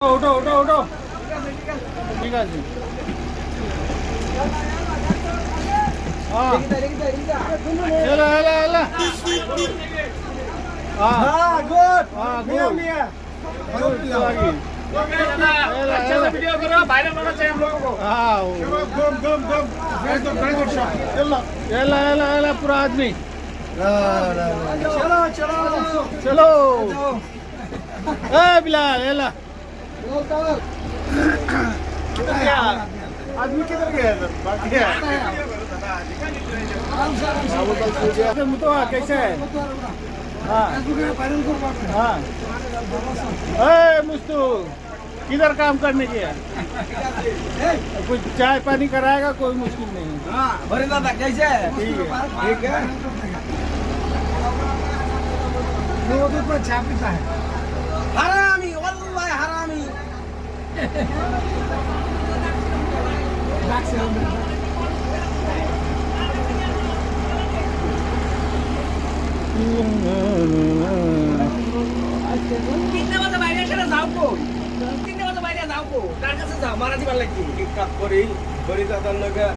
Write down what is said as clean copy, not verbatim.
ওঠো ওঠো ওঠো ঠিক আছে এলা এলা এলা हाँ गुड हाँ, मिया good. मिया अच्छा से वीडियो करो वायरल होना चाहिए हम लोगों को हाँ गम गम गम very good shot चलो एला एला एला पूरा आदमी चलो चलो चलो ए बिलाल एला आदमी किधर गया बाकी है तो कैसे है हाँ हाँ ए मुस्तू किधर काम करने की है कुछ चाय पानी कराएगा कोई मुश्किल नहीं बड़े दादा कैसे है ठीक है ठीक है वो तो पर छापता है हरामी वल्लाह हरामी कितने वाजता बाहेर यायला जाऊ को कितने वाजता बाहेर जाऊ को तार कसं जा मराठी बोलला की एक काप करी बरी दादा